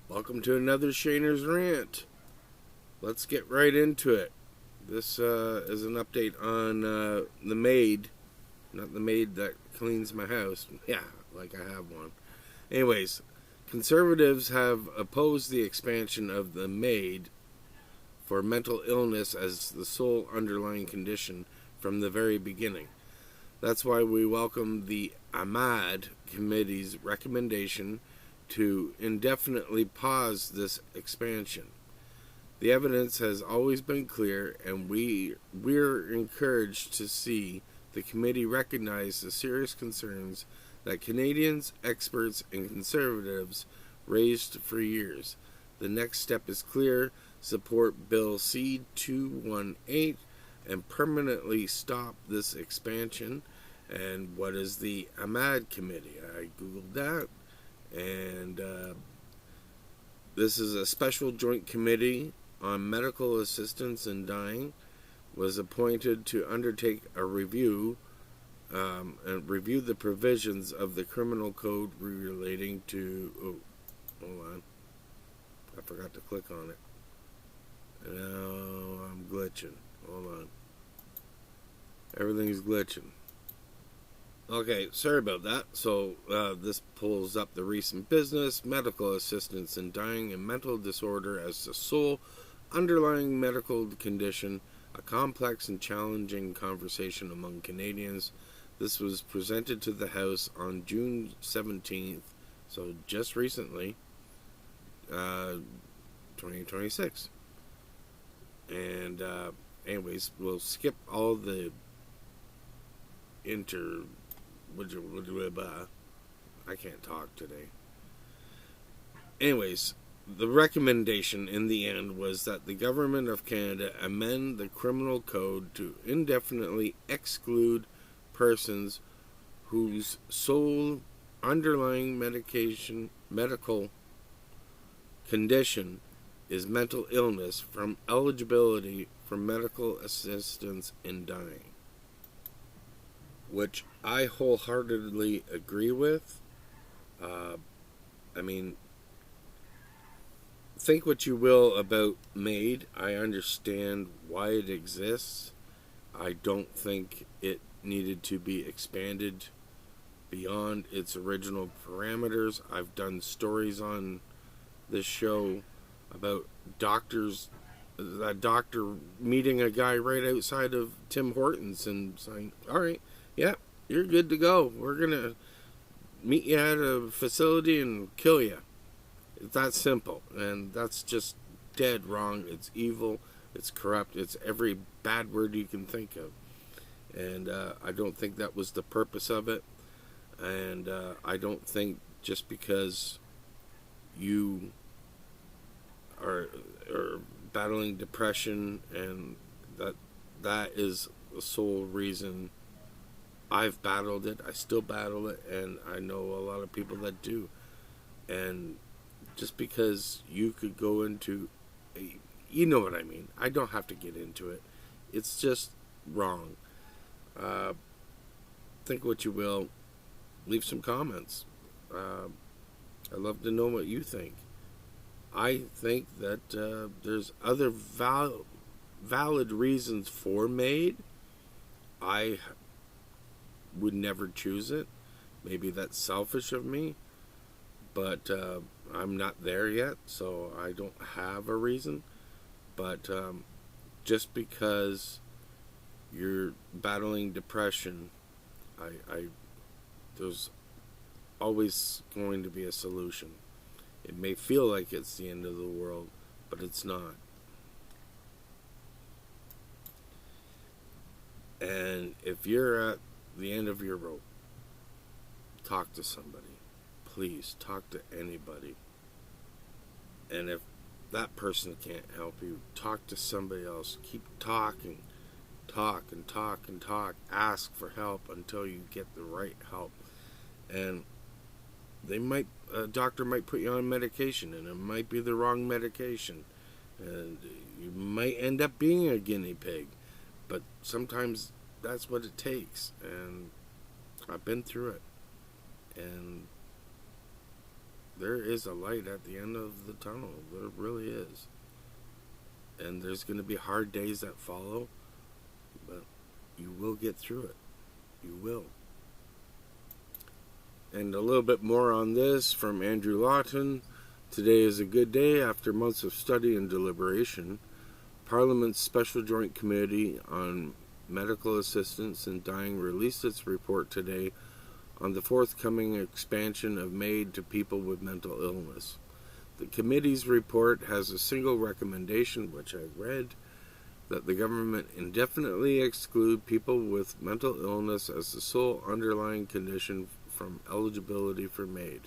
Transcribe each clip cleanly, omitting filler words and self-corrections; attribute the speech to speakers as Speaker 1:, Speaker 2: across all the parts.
Speaker 1: Welcome to another Shaner'S Rant. Let's get right into it. This is an update on the MAID. Not the maid that cleans my house. Yeah, like I have one. Anyways, conservatives have opposed the expansion of the MAID for mental illness as the sole underlying condition from the very beginning. That's why we welcome the MAID committee's recommendation to indefinitely pause this expansion. The evidence has always been clear, and we're encouraged to see the committee recognize the serious concerns that Canadians, experts, and conservatives raised for years. The next step is clear: support Bill C-218 and permanently stop this expansion. And what is the MAID committee? I googled that. And this is a special joint committee on medical assistance in dying, was appointed to undertake a review and review the provisions of the criminal code relating to... Oh, hold on. I forgot to click on it. Now I'm glitching. Hold on. Everything's glitching. Okay, sorry about that. So this pulls up the recent business, medical assistance in dying and mental disorder as the sole underlying medical condition, a complex and challenging conversation among Canadians. This was presented to the House on June 17th, so just recently, 2026. And anyways, we'll skip all the I can't talk today. Anyways, the recommendation in the end was that the Government of Canada amend the criminal code to indefinitely exclude persons whose sole underlying medical condition is mental illness from eligibility for medical assistance in dying, which I wholeheartedly agree with. I mean, think what you will about MAID. I understand why it exists. I don't think it needed to be expanded beyond its original parameters. I've done stories on this show about a doctor meeting a guy right outside of Tim Hortons and saying, all right, yeah, you're good to go. We're going to meet you at a facility and kill you. It's that simple. And that's just dead wrong. It's evil. It's corrupt. It's every bad word you can think of. And I don't think that was the purpose of it. And I don't think just because you are battling depression and that is the sole reason. I've battled it. I still battle it, and I know a lot of people that do. And just because you could go into, you know what I mean. I don't have to get into it. It's just wrong. Think what you will. Leave some comments. I'd love to know what you think. I think that there's other valid reasons for MAID. I would never choose it. Maybe that's selfish of me, but I'm not there yet, so I don't have a reason. But just because you're battling depression, there's always going to be a solution. It may feel like it's the end of the world, but it's not. And if you're at the end of your rope, talk to somebody. Please, talk to anybody. And if that person can't help you, talk to somebody else. Keep talking. Talk and talk and talk. Ask for help until you get the right help. And a doctor might put you on medication, and it might be the wrong medication. And you might end up being a guinea pig. But sometimes that's what it takes. And I've been through it. And there is a light at the end of the tunnel. There really is. And there's going to be hard days that follow, but you will get through it. You will. And a little bit more on this from Andrew Lawton. Today is a good day after months of study and deliberation. Parliament's Special Joint Committee on Medical Assistance in Dying released its report today on the forthcoming expansion of MAID to people with mental illness. The committee's report has a single recommendation, which I read, that the government indefinitely exclude people with mental illness as the sole underlying condition from eligibility for MAID.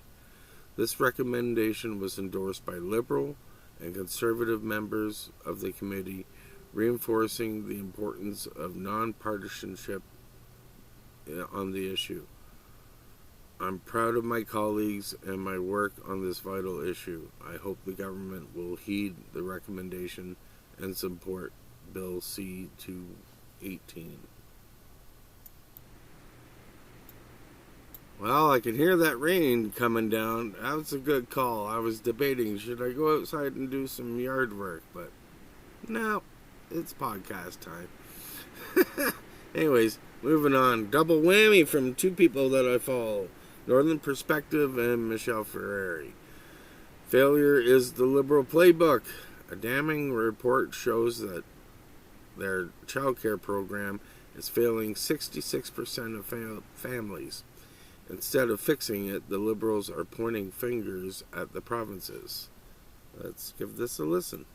Speaker 1: This recommendation was endorsed by Liberal and Conservative members of the committee, reinforcing the importance of non-partisanship on the issue. I'm proud of my colleagues and my work on this vital issue. I hope the government will heed the recommendation and support Bill C-218. Well, I can hear that rain coming down. That was a good call. I was debating, should I go outside and do some yard work? But no, it's podcast time. Anyways, moving on. Double whammy from two people that I follow. Northern Perspective and Michelle Ferrari. Failure is the Liberal playbook. A damning report shows that their child care program is failing 66% of families. Instead of fixing it, the Liberals are pointing fingers at the provinces. Let's give this a listen.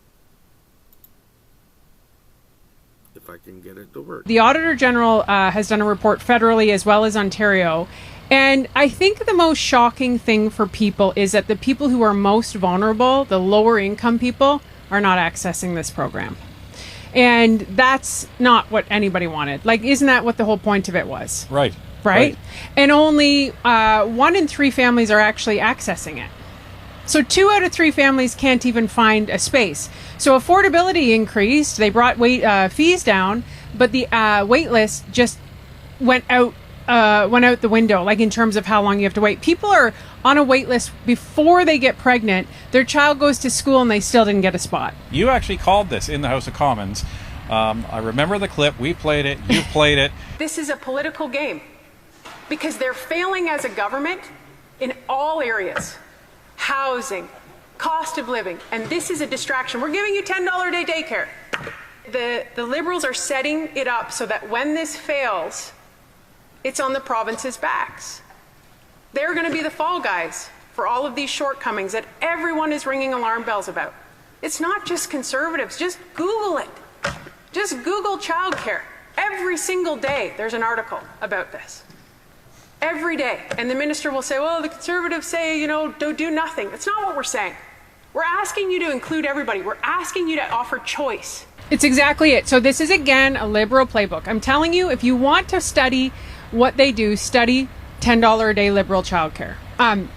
Speaker 1: If I can get it to work.
Speaker 2: The Auditor General has done a report federally as well as Ontario. And I think the most shocking thing for people is that the people who are most vulnerable, the lower income people, are not accessing this program. And that's not what anybody wanted. Like, isn't that what the whole point of it was? Right? And only 1 in 3 families are actually accessing it. So 2 out of 3 families can't even find a space. So affordability increased. They brought fees down, but the wait list just went out the window, like in terms of how long you have to wait. People are on a wait list before they get pregnant. Their child goes to school and they still didn't get a spot.
Speaker 3: You actually called this in the House of Commons. I remember the clip. We played it. You played it.
Speaker 2: This is a political game because they're failing as a government in all areas. Housing, cost of living, and this is a distraction. We're giving you $10 a day daycare. The Liberals are setting it up so that when this fails, it's on the province's backs. They're going to be the fall guys for all of these shortcomings that everyone is ringing alarm bells about. It's not just Conservatives. Just Google it. Just Google childcare. Every single day there's an article about this. Every day. And the minister will say, well, the Conservatives say, don't do nothing. That's not what we're saying. We're asking you to include everybody. We're asking you to offer choice. It's exactly it. So this is, again, a Liberal playbook. I'm telling you, if you want to study what they do, study $10 a day Liberal childcare.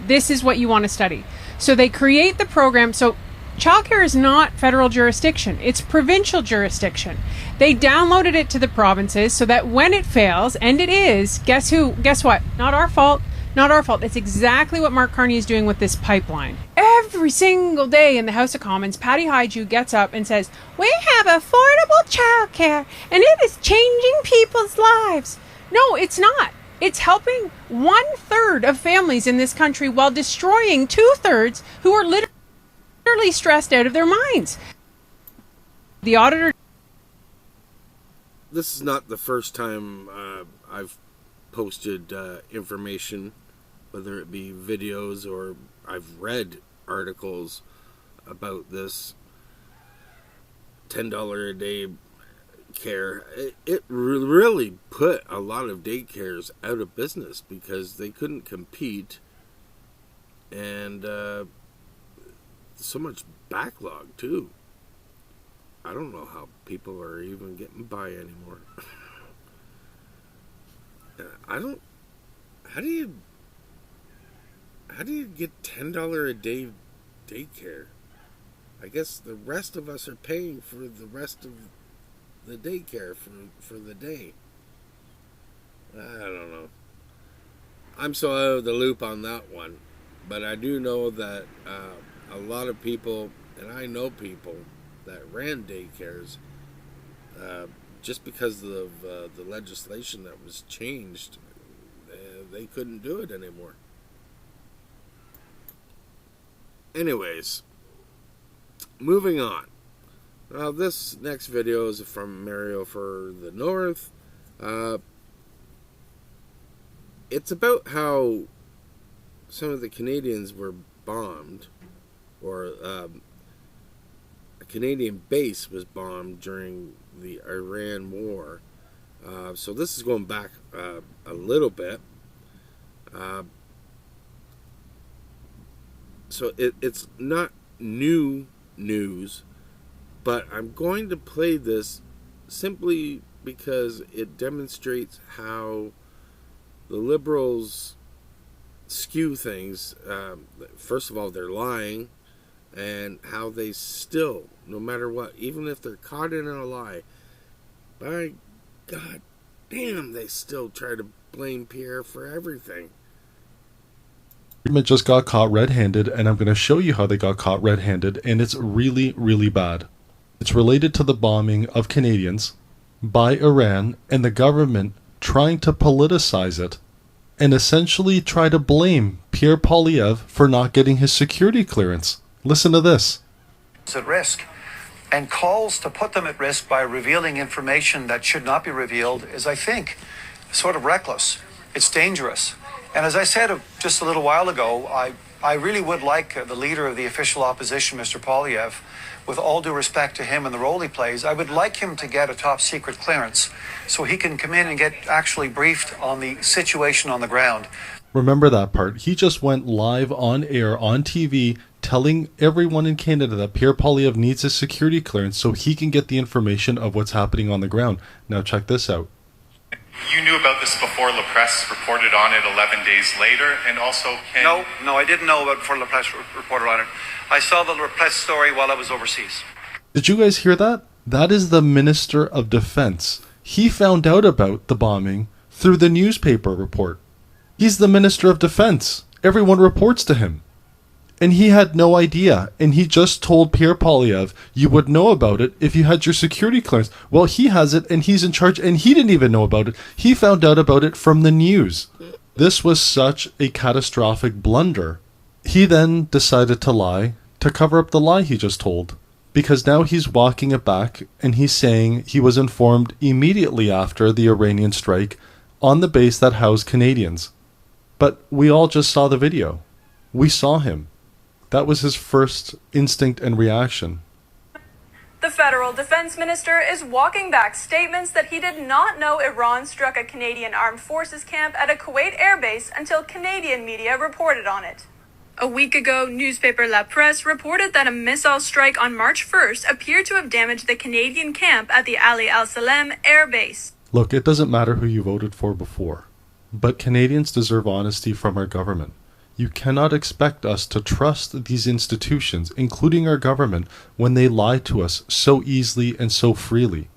Speaker 2: This is what you want to study. So they create the program. So childcare is not federal jurisdiction. It's provincial jurisdiction. They downloaded it to the provinces so that when it fails, and it is, guess what? Not our fault. Not our fault. It's exactly what Mark Carney is doing with this pipeline. Every single day in the House of Commons, Patty Hyju gets up and says, we have affordable childcare and it is changing people's lives. No, it's not. It's helping 1/3 of families in this country while destroying 2/3 who are literally stressed out of their minds. The auditor.
Speaker 1: This is not the first time I've posted information, whether it be videos or I've read articles about this $10 a day care. It really put a lot of daycares out of business because they couldn't compete, and so much backlog too. I don't know how people are even getting by anymore. How do you get $10 a day daycare? I guess the rest of us are paying for the rest of the daycare for the day. I don't know. I'm so out of the loop on that one. But I do know that a lot of people, and I know people that ran daycares just because of the legislation that was changed. They couldn't do it anymore. Anyways, moving on. Now, this next video is from Mario for the North. It's about how some of the Canadians were bombed, or a Canadian base was bombed during the Iran war. So this is going back a little bit. So it's not new news, but I'm going to play this simply because it demonstrates how the Liberals skew things. First of all, they're lying, and how they still, no matter what, even if they're caught in a lie, by God damn, they still try to blame Pierre for everything.
Speaker 4: Government just got caught red-handed, and I'm going to show you how they got caught red-handed, and it's really, really bad. It's related to the bombing of Canadians by Iran and the government trying to politicize it and essentially try to blame Pierre Poilievre for not getting his security clearance. Listen to this.
Speaker 5: It's at risk, and calls to put them at risk by revealing information that should not be revealed is, I think, sort of reckless. It's dangerous. And as I said just a little while ago, I really would like the leader of the official opposition, Mr. Poilievre, with all due respect to him and the role he plays, I would like him to get a top secret clearance so he can come in and get actually briefed on the situation on the ground.
Speaker 4: Remember that part. He just went live on air on TV telling everyone in Canada that Pierre Poilievre needs a security clearance so he can get the information of what's happening on the ground. Now check this out.
Speaker 6: You knew about this before La Presse reported on it 11 days later, and also
Speaker 5: No, I didn't know about it before La Presse reported on it. I saw the La Presse story while I was overseas.
Speaker 4: Did you guys hear that? That is the Minister of Defense. He found out about the bombing through the newspaper report. He's the Minister of Defense. Everyone reports to him. And he had no idea. And he just told Pierre Poilievre, you would know about it if you had your security clearance. Well, he has it and he's in charge and he didn't even know about it. He found out about it from the news. This was such a catastrophic blunder. He then decided to lie, to cover up the lie he just told. Because now he's walking it back and he's saying he was informed immediately after the Iranian strike on the base that housed Canadians. But we all just saw the video. We saw him. That was his first instinct and reaction.
Speaker 7: The federal defense minister is walking back statements that he did not know Iran struck a Canadian armed forces camp at a Kuwait airbase until Canadian media reported on it. A week ago, newspaper La Presse reported that a missile strike on March 1st appeared to have damaged the Canadian camp at the Ali Al Salem air base.
Speaker 4: Look, it doesn't matter who you voted for before, but Canadians deserve honesty from our government. You cannot expect us to trust these institutions, including our government, when they lie to us so easily and so freely.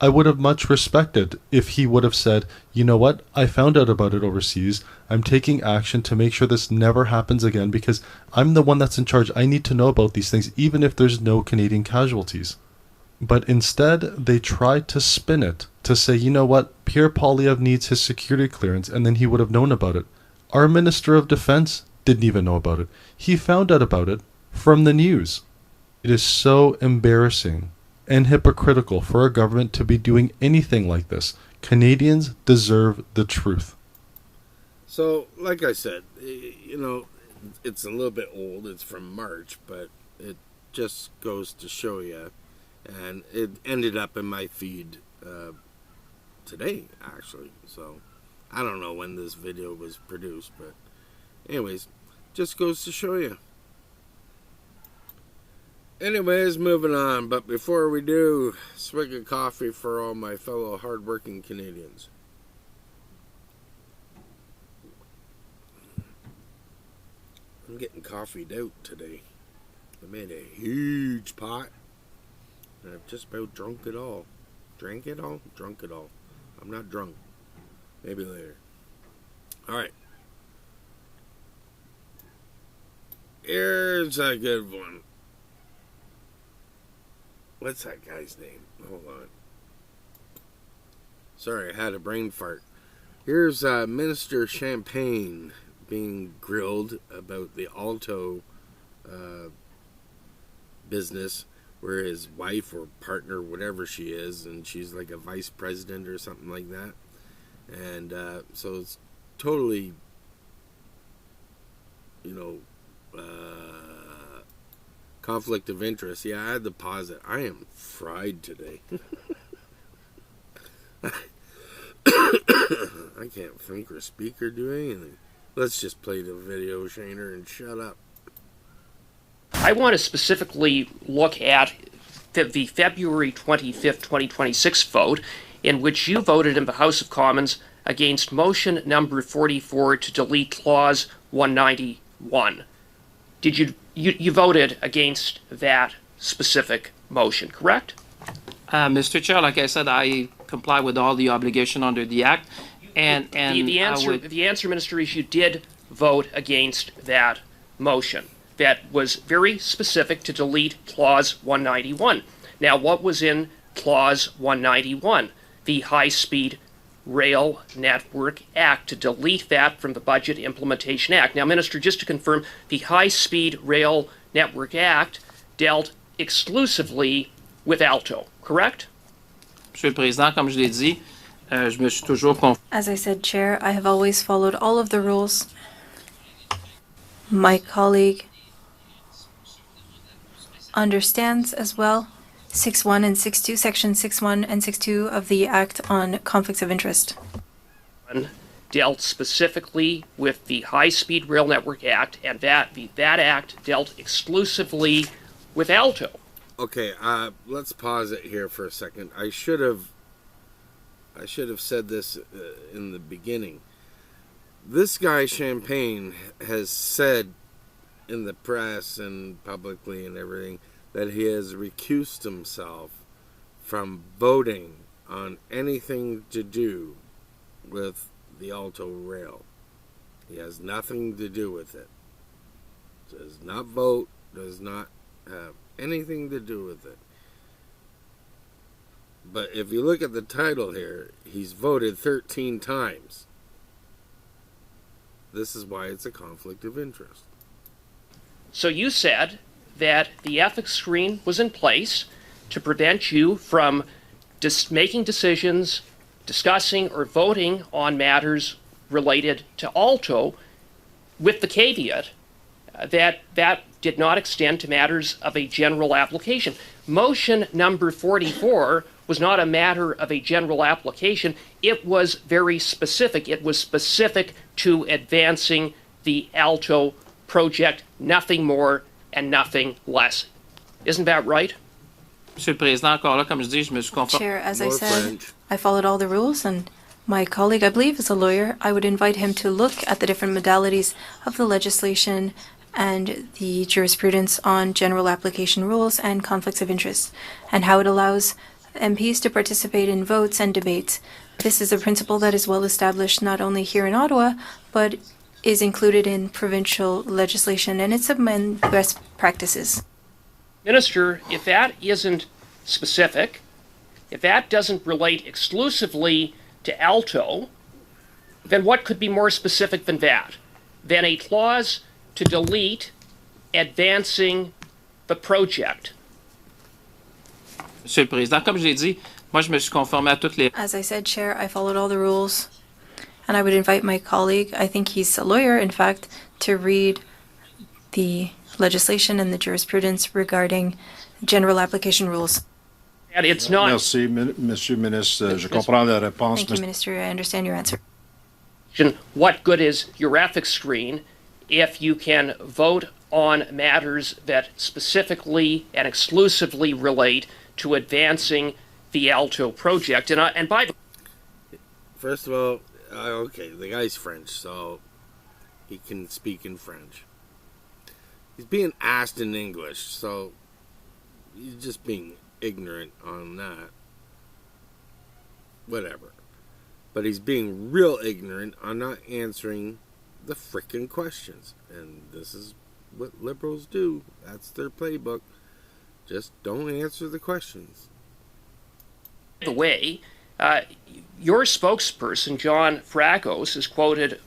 Speaker 4: I would have much respected if he would have said, you know what, I found out about it overseas. I'm taking action to make sure this never happens again because I'm the one that's in charge. I need to know about these things, even if there's no Canadian casualties. But instead, they tried to spin it to say, you know what, Pierre Poilievre needs his security clearance, and then he would have known about it. Our Minister of Defense didn't even know about it. He found out about it from the news. It is so embarrassing and hypocritical for our government to be doing anything like this. Canadians deserve the truth.
Speaker 1: So, like I said, you know, it's a little bit old. It's from March, but it just goes to show you. And it ended up in my feed today, actually. So, I don't know when this video was produced, but anyways, just goes to show you. Anyways, moving on. But before we do, swig of coffee for all my fellow hardworking Canadians. I'm getting coffeeed out today. I made a huge pot, and I've just about drunk it all. Drank it all? Drunk it all. I'm not drunk. Maybe later. Alright. Here's a good one. What's that guy's name? Hold on. Sorry, I had a brain fart. Here's Minister Champagne being grilled about the Alto business, where his wife or partner, whatever she is, and she's like a vice president or something like that. And so it's totally, conflict of interest. Yeah, I had to pause it. I am fried today. I can't think or speak or do anything. Let's just play the video, Shaner, and shut up.
Speaker 8: I want to specifically look at the February 25th, 2026 vote, in which you voted in the House of Commons against motion number 44 to delete clause 191. You voted against that specific motion, correct?
Speaker 9: Mr. Chair, like I said, I comply with all the obligation under the Act, and
Speaker 8: the answer, Minister, is you did vote against that motion. That was very specific to delete clause 191. Now, what was in clause 191? The High-Speed Rail Network Act, to delete that from the Budget Implementation Act. Now, Minister, just to confirm, the High-Speed Rail Network Act dealt exclusively with Alto, correct?
Speaker 9: Monsieur le Président, comme je l'ai dit, je me suis toujours conformé.
Speaker 10: As I said, Chair, I have always followed all of the rules. My colleague understands as well 6.1 and 6.2, Section 6.1 and 6.2 of the Act on Conflicts of Interest.
Speaker 8: Dealt specifically with the High-Speed Rail Network Act, and that act dealt exclusively with Alto.
Speaker 1: Okay, let's pause it here for a second. I should have said this in the beginning. This guy Champagne has said in the press and publicly and everything that he has recused himself from voting on anything to do with the Alto Rail. He has nothing to do with it. Does not vote, does not have anything to do with it. But if you look at the title here, he's voted 13 times. This is why it's a conflict of interest.
Speaker 8: So you said that the ethics screen was in place to prevent you from making decisions, discussing, or voting on matters related to Alto, with the caveat that that did not extend to matters of a general application. Motion number 44 was not a matter of a general application. It was very specific. It was specific to advancing the Alto project, nothing more and nothing less. Isn't that right?
Speaker 9: Monsieur le Président, encore là, comme je dis, je me suis conformé.
Speaker 10: Chair, as I said, I followed all the rules, and my colleague, I believe, is a lawyer. I would invite him to look at the different modalities of the legislation and the jurisprudence on general application rules and conflicts of interest, and how it allows MPs to participate in votes and debates. This is a principle that is well established not only here in Ottawa, but is included in provincial legislation, and it's among best practices.
Speaker 8: Minister, if that isn't specific, if that doesn't relate exclusively to Alto, then what could be more specific than that? Than a clause to delete advancing the project?
Speaker 9: Monsieur le Président, comme je l'ai dit, moi je me suis conformé à toutes les...
Speaker 10: As I said, Chair, I followed all the rules, and I would invite my colleague, I think he's a lawyer, in fact, to read the legislation and the jurisprudence regarding general application rules.
Speaker 8: And it's not...
Speaker 11: Merci, Monsieur le Ministre. Je comprends la réponse.
Speaker 10: Thank you, Minister. I understand your answer.
Speaker 8: What good is your ethics screen if you can vote on matters that specifically and exclusively relate to advancing the Alto project? And by the...
Speaker 1: First of all, okay, the guy's French, so he can speak in French. He's being asked in English, so he's just being ignorant on that. Whatever. But he's being real ignorant on not answering the frickin' questions. And this is what liberals do. That's their playbook. Just don't answer the questions.
Speaker 8: By the way, your spokesperson, John Fragos, is quoted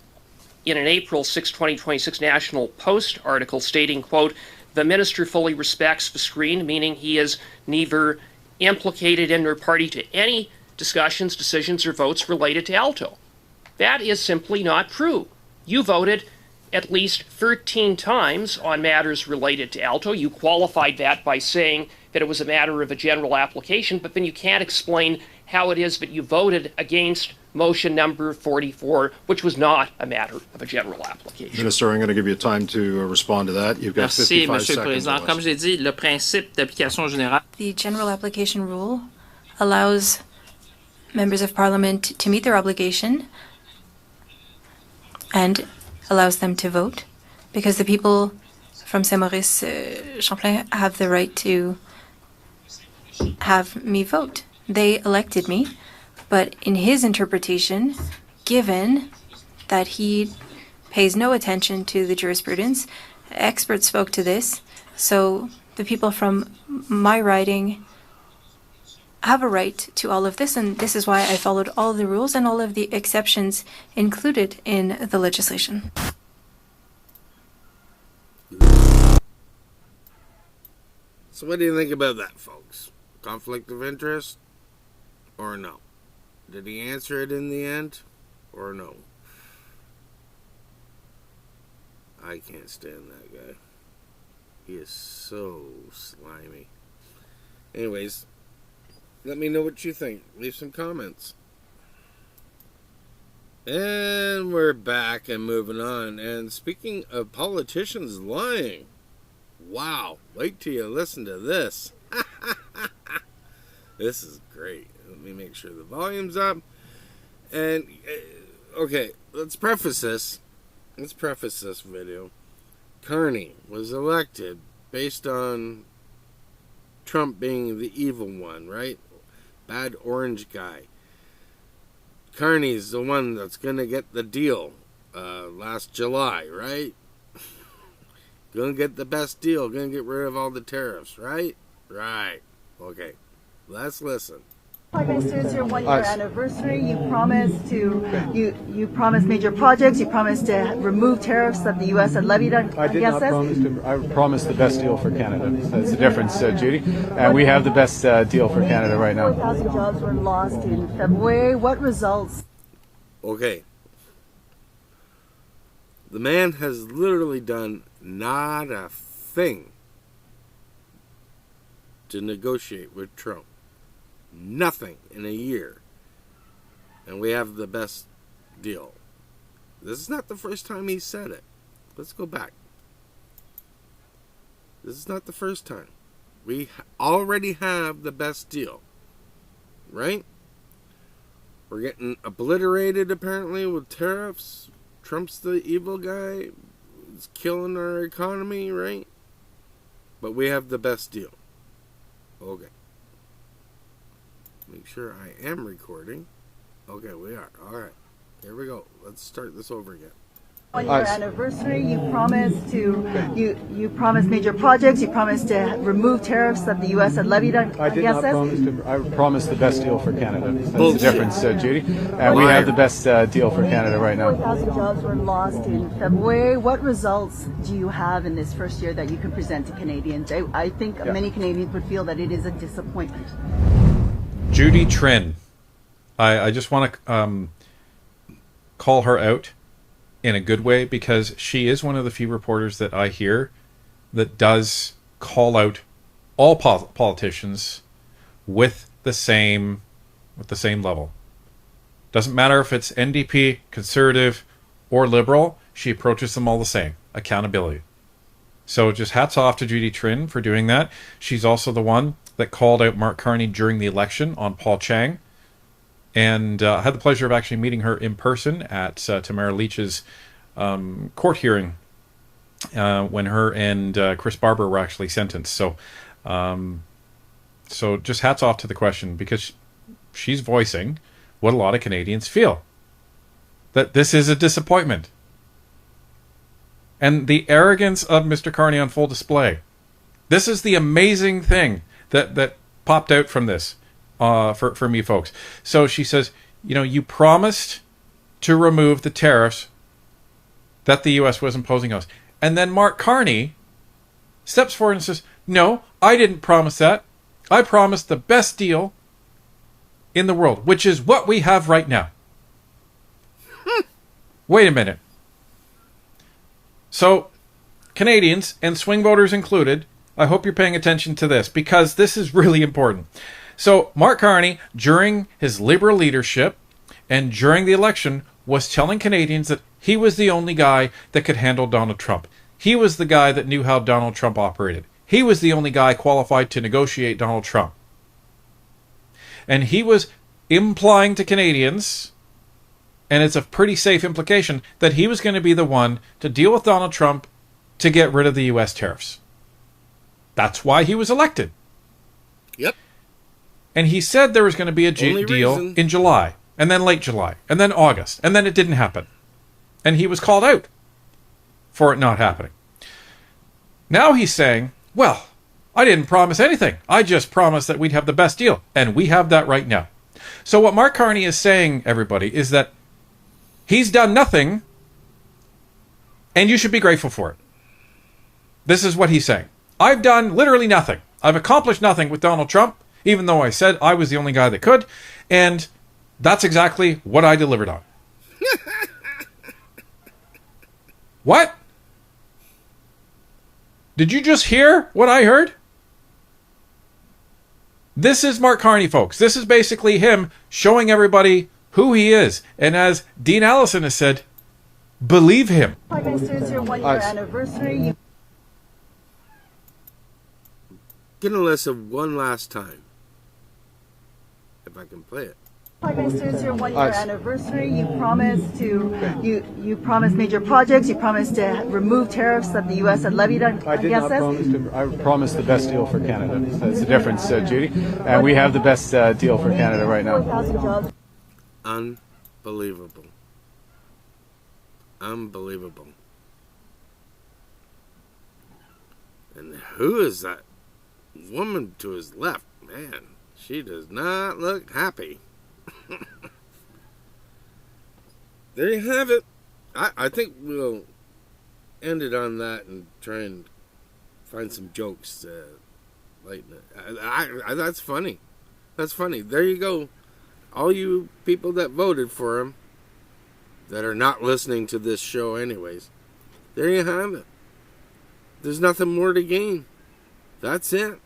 Speaker 8: in an April 6, 2026 National Post article stating, quote, "The minister fully respects the screen," meaning he is neither implicated in nor party to any discussions, decisions, or votes related to Alto. That is simply not true. You voted at least 13 times on matters related to Alto. You qualified that by saying that it was a matter of a general application, but then you can't explain how it is that you voted against motion number 44, which was not a matter of a general application.
Speaker 11: Minister, I'm going to give you time to respond to that. You've got
Speaker 9: Merci,
Speaker 11: 55
Speaker 9: Monsieur le
Speaker 11: seconds.
Speaker 9: Président. Comme j'ai dit, le principe d'application générale.
Speaker 10: The general application rule allows members of parliament to meet their obligation and allows them to vote, because the people from Saint-Maurice Champlain have the right to have me vote. They elected me, but in his interpretation, given that he pays no attention to the jurisprudence, experts spoke to this, so the people from my riding have a right to all of this, and this is why I followed all the rules and all of the exceptions included in the legislation.
Speaker 1: So what do you think about that, folks? Conflict of interest or no? Did he answer it in the end or no? I can't stand that guy. He is so slimy. Anyways, let me know what you think. Leave some comments. And we're back and moving on. And speaking of politicians lying, wow, wait till you listen to this. This is great. Let me make sure the volume's up. And, okay, let's preface this. Let's preface this video. Carney was elected based on Trump being the evil one, right? Bad orange guy. Carney's the one that's going to get the deal last July, right? Gonna get the best deal. Gonna get rid of all the tariffs, right? Right. Okay. Let's listen.
Speaker 12: Prime Minister, it's your one-year anniversary. You promised you promised major projects. You promised to remove tariffs that the U.S. had levied against us.
Speaker 13: I did not promise to. I promised the best deal for Canada. That's the difference, Judy. And we have the best deal for Canada right now.
Speaker 12: 4,000 jobs were lost in February. What results?
Speaker 1: Okay. The man has literally done not a thing to negotiate with Trump. Nothing in a year. And we have the best deal. This is not the first time he said it. Let's go back. This is not the first time. We already have the best deal. Right? We're getting obliterated apparently with tariffs. Trump's the evil guy. It's killing our economy, right? But we have the best deal. Okay. Make sure I am recording. Okay, we are. Alright. Here we go. Let's start this over again.
Speaker 12: On your anniversary, you promised you promised major projects. You promised to remove tariffs that the U.S. had levied against us.
Speaker 13: I did not promise to. I promised the best deal for Canada. That's the difference, Judy. And we have the best deal for Canada right now.
Speaker 12: 4,000 jobs were lost in February. What results do you have in this first year that you can present to Canadians? I think many Canadians would feel that it is a disappointment.
Speaker 3: Judy Trinh. I just want to call her out in a good way, because she is one of the few reporters that I hear that does call out all politicians with the same level. Doesn't matter if it's NDP, Conservative, or Liberal, she approaches them all the same. Accountability. So just hats off to Judy Trinh for doing that. She's also the one that called out Mark Carney during the election on Paul Chang. And I had the pleasure of actually meeting her in person at Tamara Leach's court hearing when her and Chris Barber were actually sentenced. So just hats off to the question, because she's voicing what a lot of Canadians feel. That this is a disappointment. And the arrogance of Mr. Carney on full display. This is the amazing thing that popped out from this for me, folks. So she says, you promised to remove the tariffs that the U.S. was imposing on us. And then Mark Carney steps forward and says, no, I didn't promise that. I promised the best deal in the world, which is what we have right now. Wait a minute. So, Canadians, and swing voters included, I hope you're paying attention to this, because this is really important. So, Mark Carney, during his Liberal leadership and during the election, was telling Canadians that he was the only guy that could handle Donald Trump. He was the guy that knew how Donald Trump operated. He was the only guy qualified to negotiate Donald Trump. And he was implying to Canadians, and it's a pretty safe implication, that he was going to be the one to deal with Donald Trump to get rid of the U.S. tariffs. That's why he was elected.
Speaker 1: Yep.
Speaker 3: And he said there was going to be a deal in July, and then late July, and then August, and then it didn't happen. And he was called out for it not happening. Now he's saying, well, I didn't promise anything. I just promised that we'd have the best deal, and we have that right now. So what Mark Carney is saying, everybody, is that he's done nothing, and you should be grateful for it. This is what he's saying. I've done literally nothing. I've accomplished nothing with Donald Trump, even though I said I was the only guy that could, and that's exactly what I delivered on. What? Did you just hear what I heard? This is Mark Carney, folks. This is basically him showing everybody who he is. And as Dean Allison has said, believe him.
Speaker 12: Prime Minister, it's your one-year anniversary.
Speaker 1: Gonna listen one last time, if I can play it.
Speaker 12: Prime Minister, it's your one-year anniversary. You promised you promised major projects. You promised to remove tariffs that the U.S. had levied against us.
Speaker 13: I promised the best deal for Canada. That's the difference, Judy. And we have the best deal for Canada right now.
Speaker 12: 4,000 jobs.
Speaker 1: Unbelievable. Unbelievable. And who is that woman to his left? Man, she does not look happy. There you have it. I think we'll end it on that and try and find some jokes to lighten it. That's funny. That's funny. There you go. All you people that voted for him that are not listening to this show anyways, there you have it. There's nothing more to gain. That's it.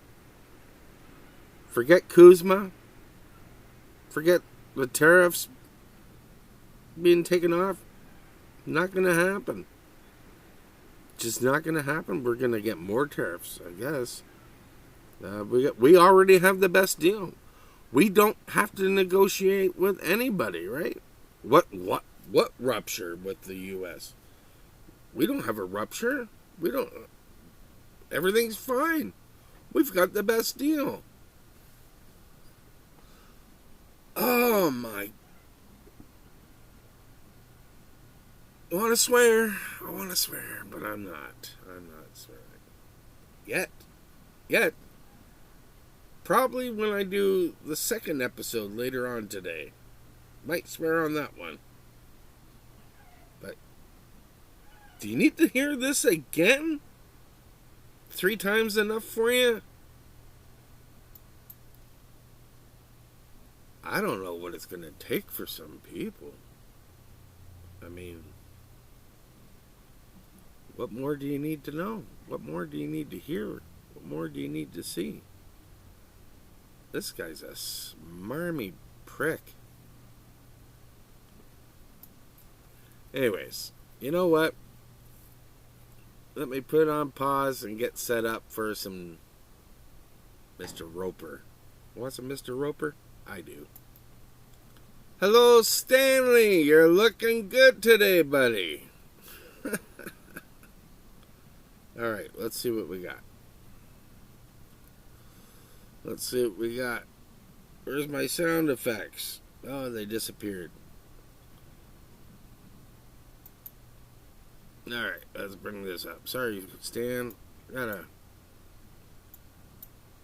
Speaker 1: Forget Kuzma. Forget the tariffs being taken off. Not going to happen. Just not going to happen. We're going to get more tariffs, I guess. We already have the best deal. We don't have to negotiate with anybody, right? What rupture with the U.S.? We don't have a rupture. We don't. Everything's fine. We've got the best deal. Oh my. I want to swear, but I'm not swearing. Yet. Probably when I do the second episode later on today. Might swear on that one. But, do you need to hear this again? 3 times enough for you? I don't know what it's going to take for some people. I mean, what more do you need to know? What more do you need to hear? What more do you need to see? This guy's a smarmy prick. Anyways, you know what? Let me put on pause and get set up for some Mr. Roper. Want some Mr. Roper? I do. Hello, Stanley. You're looking good today, buddy. Alright, let's see what we got. Let's see what we got. Where's my sound effects? Oh, they disappeared. Alright, let's bring this up. Sorry, Stan.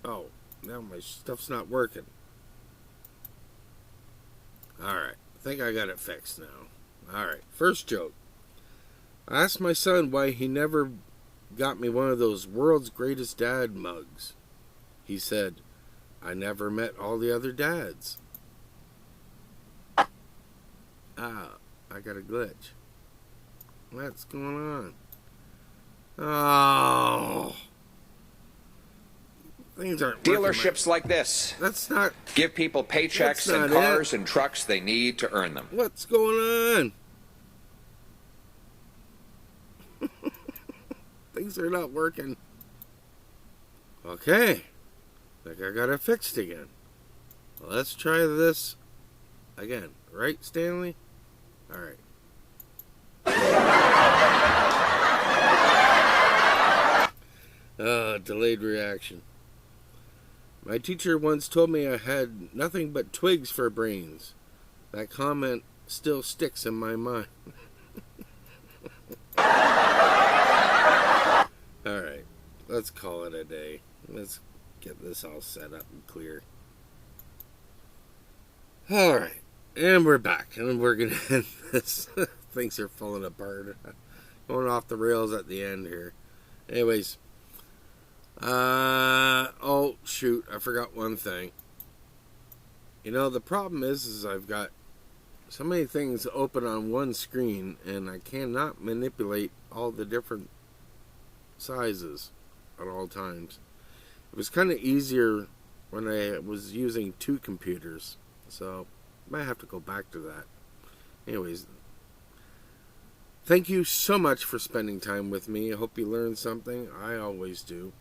Speaker 1: Oh, now my stuff's not working. Alright, I think I got it fixed now. Alright, first joke. I asked my son why he never got me one of those world's greatest dad mugs. He said, I never met all the other dads. Ah, I got a glitch. What's going on? Oh. Things aren't
Speaker 14: Dealerships like this.
Speaker 1: That's not...
Speaker 14: Give people paychecks and cars and trucks they need to earn them.
Speaker 1: What's going on? Things are not working. Okay. Think I got it fixed again. Well, let's try this again. Right, Stanley? Alright. Delayed reaction. My teacher once told me I had nothing but twigs for brains. That comment still sticks in my mind. Alright, let's call it a day. Let's get this all set up and clear. Alright, and we're back, and we're gonna end this. Things are falling apart. Going off the rails at the end here. Anyways, oh shoot, I forgot one thing. You know, the problem is I've got so many things open on one screen, and I cannot manipulate all the different sizes at all times. It was kind of easier when I was using two computers, so I might have to go back to that. Anyways, thank you so much for spending time with me. I hope you learned something. I always do.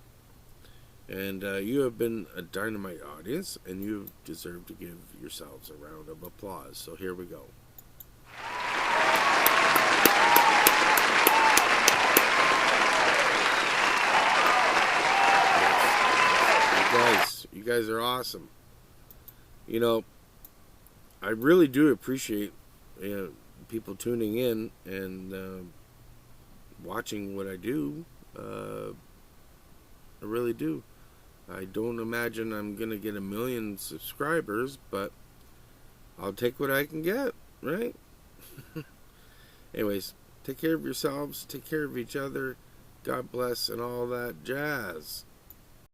Speaker 1: And you have been a dynamite audience, and you deserve to give yourselves a round of applause. So here we go. You guys are awesome. You know, I really do appreciate people tuning in and watching what I do. I really do. I don't imagine I'm going to get 1 million subscribers, but I'll take what I can get, right? Anyways, take care of yourselves, take care of each other, God bless, and all that jazz.